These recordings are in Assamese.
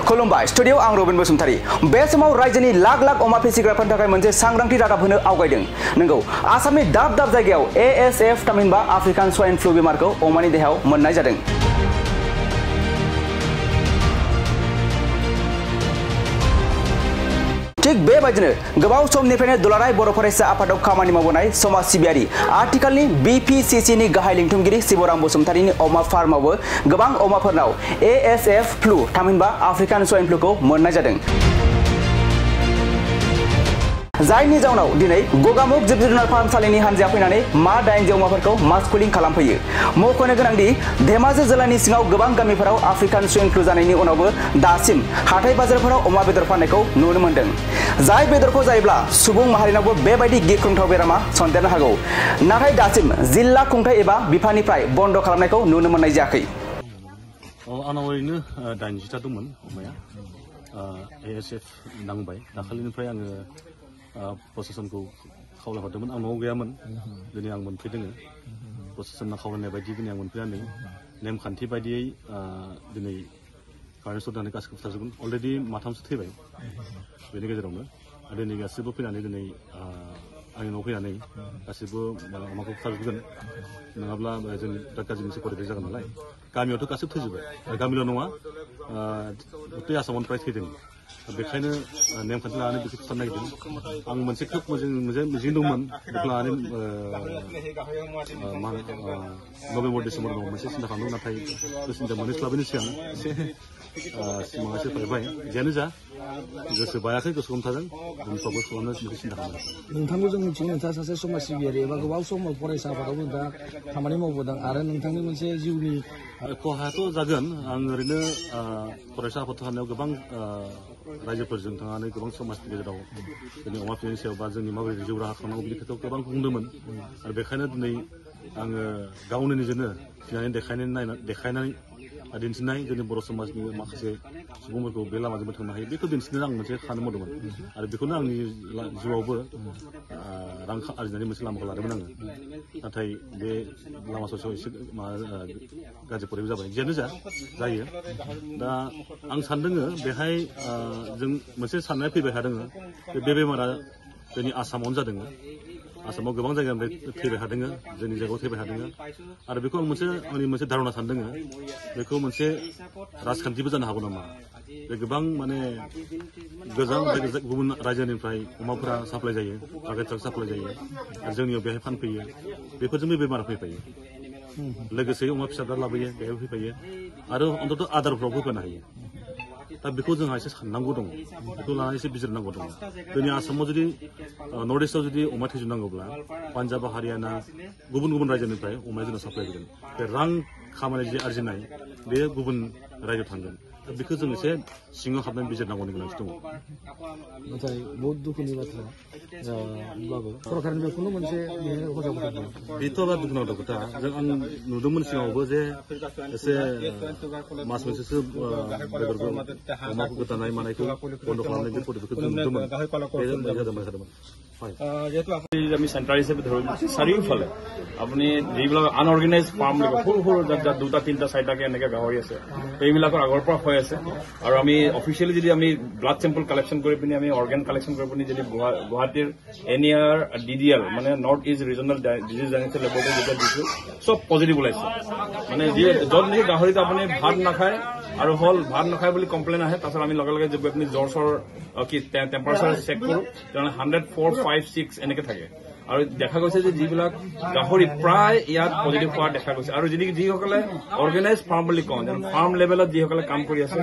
खुलुमबाय स्टुडियो आं रबिन बसुमतारी बे समाव राज्योनि लाख लाख अमा फिसिग्राफोरनि थाखाय मोनसे सांग्रांथि रादाब होनो आवगायदों नंगौ आसामनि दाब दाब जायगायाव ASF थामहिनबा आफ्रिकान स्वाइन फ्लु बेमारखौ अमानि देहायाव मोननाय जादों थिग बेबायदिनो गोबाव समनिफ्रायनो दुलाराय बर' फरायसा आफादाव खामानि मावबोनाय समाज सिबियारि आथिखालनि BPCC नि गाहाय लिंथुमगिरि शिवराम बसुमतारीनि अमा फार्मावबो गोबां अमाफोरनाव ASF फ्लु थामहिनबा आफ्रिकान स्वाइन फ्लुखौ मोननाय जादों जायनि जाउनाव दिनै गगामुग जिब जुनार फाहामसालिनि हानजाया फैनानै मा 8 अमाफोरखौ मास कुलिं खालामफैयो मख'नो गोनांदि धेमाजि जिल्लानि सिङाव गोबां गामिफोराव आफ्रिकान स्वाइन फ्लु जानायनि उनावबो दासिम हाथाय बाजारफोराव अमा बेदर फाननायखौ नुनो मोनदों जाय बेदरखौ जायोब्ला सुबुं माहारिनावबो बेबायदि गिख्रंथाव बेरामा सन्देरनो हागौ नाथाय दासिम जिल्ला खुंथाय एबा बिफाननिफ्राय बन्द खालामनायखौ नुनो मोननाय जायाखै आंनाव ओरैनो 80टा दंमोन अमाया ASF नांबाय दाखालिनिफ्राय आङो प्रशासनखौ खावलायहरदोंमोन आं न'आव गैयामोन दिनै आं मोनफैदों प्रशासनना खावलायनाय बायदि दिनै आं मोनफैनानै नेमखान्थि बायदियै दिनै फाइनेन्स होनानै गासिबो बुथारजोबगोन अलरेडि माथामसो थैबाय बेनि गेजेरावनो दिनै गासिबो फैनानै दिनै आंनि न'आव फैनानै गासिबो अमाखौ बुथारजोबगोन नङाब्ला जों बिराद गाज्रि मोनसे परिबेस जागोन नालाय गामियावथ' गासिबो थैजोब्बाय गामिल' नङा गथाय आसामावनो फ्राय थैदों बेखायनो नेमखान्थि लानानै बेखौ फोसाबनो नागिरदों आं मोनसे खोब मिजिं दंमोन बेखौ लानानै नभेम्बर डिसेम्बराव मोनसे सिन्था खालामदों नाथाय बे सिन्था मोनहैस्लाबैनि सिगां एसे सिमाङा एसे फैबाय जियानो जा गोसो बायाखै गोसो हमथादों उनफ्रावबो खालामनो मोनसे सिन्था खालामदों नोंथांखौ जों मिथियो नोंथाङा सासे समाज सिबियारि एबा गोबाव सम फरायसा आफादाव नोंथाङा खामानि मावबोदों आरो नोंथांनि मोनसे जिउनि खहायाथ' जागोन आं ओरैनो फरायसा आफाद थानायाव गोबां रायजोफोरजों थांनानै गोबां समाजनि गेजेराव जोंनि अमा फिसिनायनि सायाव बा जोंनि माबोरै जिउ राहा खालामनांगौ बेनि खोथायाव गोबां बुंदोंमोन आरो बेखायनो दिनै आङो गावनो निजेनो फिनानै देखायनानै दिन्थिनाय जोंनि बर' समाजनि माखासे सुबुंफोरखौ बे लामाजोंबो थांनो हायो बेखौ दिन्थिनो आं मोनसे खामानि मावदोंमोन आरो बेखौनो आंनि जिउआवबो रां आरजिनानै मोनसे लामाखौ लादोंमोन आङो नाथाय बे लामा ससेयाव एसे गाज्रि परिबेस जाबाय जियानो जायो दा आं सानदों बेहाय जों मोनसे साननाय फैबाय थादों बे बेमारा जोंनि आसामावनो जादों आसामाव गोबां जायगानिफ्राय थैबाय थादों जोंनि जायगायाव थैबाय थादों आरो बेखौ आं आंनि मोनसे धारना सानदों बेखौ मोनसे राजखान्थिबो जानो हागौ नामा बे गोबां माने गोजान गुबुन रायजोनिफ्राय अमाफोरा साप्लाय जायो ट्राक साप्लाय जायो आरो जोंनियाव बेहाय फानफैयो बेफोरजोंबो बेमारा फैफायो लोगोसे अमा फिसाफ्रा लाबोयो बेहाय फैफायो आरो अन्तत' आदारफ्रावबो होफानो हायो दा बेखौ जोंहा एसे साननांगौ दङ बेखौ लानानै एसे बिजिरनांगौ दङ जोंनि आसामाव जुदि नर्थ इस्टआव जुदि अमा थैजोबनांगौब्ला पान्जाब हारियाना गुबुन गुबुन रायजोनिफ्राय अमाया जोंनाव साप्लाय होगोन बे रां खामायनाय जे आरजिनाय बे गुबुन रायजोआव थांगोन दा बेखौ जों एसे सिङाव हाबनानै बिजिरनांगौनि गोनांथि दङ नाथाय बहुत दुखुनि बाथ्रा होमब्लाबो सरकारनि बेखौनो मोनसे बेथ' बा दुखुनांथाव खोथा जों आं नुदोंमोन सिगाङावबो जे एसे मास मोनसेसो बेदरखौ अमाखौ गोदानाय मानायखौ बन्द खालामनाय बे पदक्षेपखौ जों नुदोंमोन যেহেতু আমি চেণ্টাৰ হিচাপে ধৰিম চাৰিওফালে আপুনি যিবিলাক আনঅৰ্গেনাইজ ফাৰ্ম সৰু সৰু যাত 2টা 3টা 4টাকে এনেকে গাহৰি আছে এইবিলাকৰ আগৰ পৰা হৈ আছে আৰু আমি অফিচিয়েলি যদি আমি ব্লাড চেম্পল কালেকশ্যন কৰি পিনি আমি অৰ্গেন কালেকশ্যন কৰি পিনি যদি গুৱাহাটীৰ NER DDL মানে north east regional disease genetic laboratory যেতিয়া দিছো চব পজিটিভ ওলাইছে মানে য'ত নেকি গাহৰিটো আপুনি ভাত নাখায় আৰু ভাত নাখায় বুলি কমপ্লেইন আহে তাৰপিছত আমি লগে লগে যদি আপুনি জ্বৰ চৰ কি টেম্পাৰেচাৰ চেক কৰো তেতিয়াহ'লে 104, 5, 6 এনেকে থাকে আৰু দেখা গৈছে যে যিবিলাক গাহৰি প্ৰায় ইয়াত পজিটিভ হোৱা দেখা গৈছে আৰু যিসকলে অৰ্গেনাইজ ফাৰ্ম বুলি কওঁ যেন ফাৰ্ম লেভেলত যিসকলে কাম কৰি আছে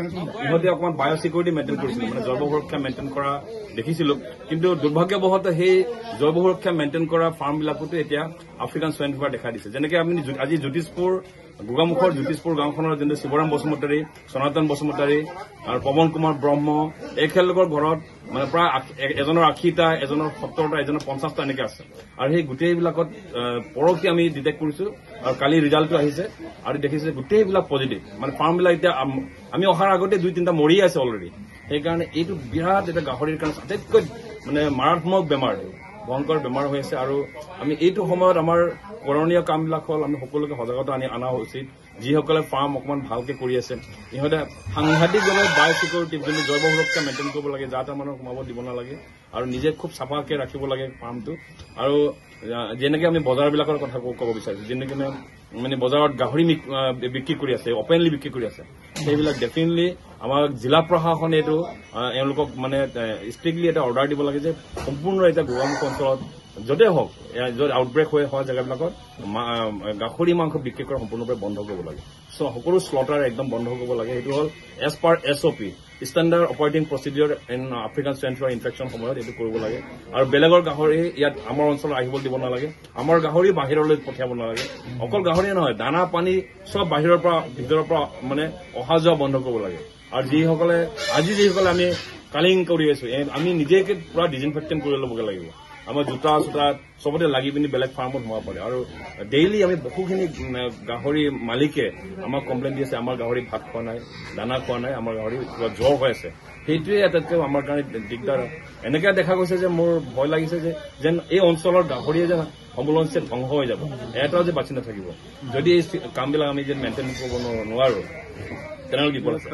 ইহঁতে অকণমান বায়'চিকিউৰিটি মেইনটেইন কৰিছিল মানে জৈৱ সুৰক্ষা মেইনটেইন কৰা দেখিছিলো কিন্তু দুৰ্ভাগ্যবশতঃ সেই জৈৱ সুৰক্ষা মেইনটেইন কৰা ফাৰ্মবিলাকতো এতিয়া আফ্ৰিকান সোয়াইন ফিভাৰ দেখা দিছে যেনেকে আপুনি আজি জ্যোতিষপুৰ গোগামুখৰ জ্যোতিষপুৰ গাঁওখনৰ যেনে শিৱৰাম বসুমতাৰী সনাতন বসুমতাৰী আৰু পৱন কুমাৰ ব্ৰহ্ম এইখেললোকৰ ঘৰত মানে প্ৰায় এজনৰ 80টা এজনৰ 70টা এজনৰ 50টা এনেকে আছে আৰু সেই গোটেইবিলাকত পৰকি আমি ডিটেক্ট কৰিছো আৰু কালি ৰিজাল্টটো আহিছে আৰু দেখিছে গোটেইবিলাক পজিটিভ মানে ফাৰ্মবিলাক এতিয়া আমি অহাৰ আগতে 2-3টা মৰি আছে অলৰেডি সেইকাৰণে এইটো বিৰাট এটা গাহৰিৰ কাৰণে আটাইতকৈ মানে মাৰাত্মক বেমাৰ ভয়ংকৰ বেমাৰ হৈ আছে আৰু আমি এইটো সময়ত আমাৰ কৰণীয় কামবিলাক হ'ল আমি সকলোকে সজাগতা অনা উচিত যিসকলে ফাৰ্ম অকণমান ভালকে কৰি আছে ইহঁতে সাংঘাতিকভাৱে বায়'চিকিউৰিটি যোনটো জৈৱ সুৰক্ষা মেইনটেইন কৰিব লাগে যাতে মানুহ সোমাব দিব নালাগে আৰু নিজে খুব চাফাকে ৰাখিব লাগে ফাৰ্মটো আৰু যেনেকে আমি বজাৰবিলাকৰ কথা ক'ব বিচাৰিছো যেনেকে মানে বজাৰত গাহৰি বিক্ৰী কৰি আছে অপেনলি বিক্ৰী কৰি আছে সেইবিলাক ডেফিনেটলি আমাৰ জিলা প্ৰশাসনে এইটো এওঁলোকক মানে ষ্ট্ৰিক্টলি এটা অৰ্ডাৰ দিব লাগে যে সম্পূৰ্ণ এতিয়া গোগামুখ অঞ্চলত য'তে হওক য'ত আউটব্ৰেক হোৱা জেগাবিলাকত গাহৰি মাংস বিক্ৰী কৰা সম্পূৰ্ণৰূপে বন্ধ কৰিব লাগে সকলো শ্লটাৰ একদম বন্ধ কৰিব লাগে সেইটো হ'ল as per SOP standard operating procedure in African swine flu infection সময়ত এইটো কৰিব লাগে আৰু বেলেগৰ গাহৰি ইয়াত আমাৰ অঞ্চলত আহিব দিব নালাগে আমাৰ গাহৰি বাহিৰলৈ পঠিয়াব নালাগে অকল গাহৰিয়ে নহয় দানা পানী চব বাহিৰৰ পৰা ভিতৰৰ পৰা মানে অহা যোৱা বন্ধ কৰিব লাগে আৰু যিসকলে আমি কালিং কৰি আছো আমি নিজেকে পুৰা ডিজইনফেক্টেণ্ট কৰি ল'বগে লাগিব আমাৰ জোতা চোতা চবতে লাগি পিনি বেলেগ ফাৰ্মত সোমাব পাৰে আৰু ডেইলি আমি বহুখিনি গাহৰি মালিকে আমাক কমপ্লেইন দি আছে আমাৰ গাহৰি ভাত খোৱা নাই দানা খোৱা নাই আমাৰ গাহৰি কিবা জ্বৰ হৈ আছে সেইটোৱে আটাইতকৈ আমাৰ কাৰণে দিগদাৰ এনেকে দেখা গৈছে যে মোৰ ভয় লাগিছে যে যেন এই অঞ্চলৰ গাহৰিয়ে যেন সম্পূৰ্ণৰূপে ধ্বংস হৈ যাব এটাও যে বাচি নাথাকিব যদি এই কামবিলাক আমি যেন মেইনটেইন কৰিব নোৱাৰো তেনেহ'লে বিপদ আছে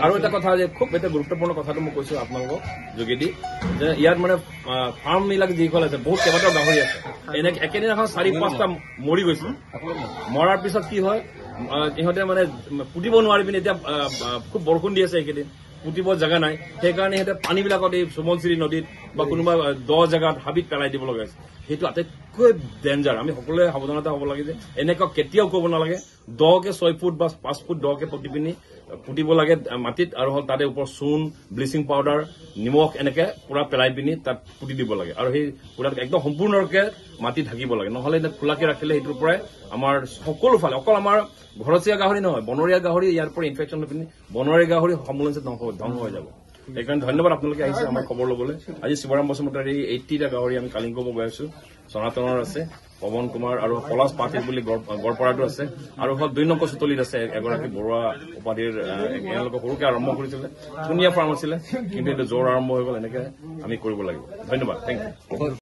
আৰু এটা কথা যে খুব এটা গুৰুত্বপূৰ্ণ কথাটো মই কৈছো আপোনালোকক যোগেদি যে ইয়াত মানে ফাৰ্মবিলাক যিসকল আছে বহুত কেইবাটাও গাহৰি আছে একেদিনাখন 4-5টা মৰি গৈছে মৰাৰ পিছত কি হয় ইহঁতে মানে পুতিব নোৱাৰি পিনে এতিয়া খুব বৰষুণ দি আছে এইকেইদিন পুতিব জেগা নাই সেইকাৰণে সিহঁতে পানীবিলাকত এই সুমনচিৰি নদীত বা কোনোবা দ জেগাত হাবিত পেলাই দিব লগা হৈছে সেইটো আটাইতকৈ ডেঞ্জাৰ আমি সকলোৱে সাৱধানতা হ'ব লাগে যে এনেকুৱা কেতিয়াও কৰিব নালাগে 6 ফুট বা 5 ফুট দকে পুতি পিনি পুতিব লাগে মাটিত আৰু তাতে ওপৰত চূণ ব্লিচিং পাউডাৰ নিমখ এনেকে পুৰা পেলাই পিনি তাত পুতি দিব লাগে আৰু সেই পুৰা একদম সম্পূৰ্ণৰূপে মাটি ঢাকিব লাগে নহ'লে খোলাকে ৰাখিলে সেইটোৰ পৰাই আমাৰ সকলো ফালে অকল আমাৰ ঘৰচীয়া গাহৰি নহয় বনৰীয়া গাহৰি ইয়াৰ পৰা ইনফেকশ্যন হৈ পিনি বনৰীয়া গাহৰি সম্পূৰ্ণৰূপে ধ্বংস হৈ যাব সেইকাৰণে ধন্যবাদ আপোনালোকে আহিছে আমাৰ খবৰ ল'বলৈ আজি শিৱৰাম বসুমতাৰী 80টা গাহৰি আমি কালিং কৰিব গৈ আছো সনাতনৰ আছে পৱন কুমাৰ আৰু পলাশ পাটিল বুলি গড়পাৰাটো আছে আৰু 2 নম্বৰ চুতলিত আছে এগৰাকী বৰুৱা উপাধিৰ এওঁলোকে সৰুকে আৰম্ভ কৰিছিলে ধুনীয়া ফাৰ্ম আছিলে কিন্তু এইটো জোৰ আৰম্ভ হৈ গ'ল এনেকে আমি কৰিব লাগিব ধন্যবাদ থেংক ইউ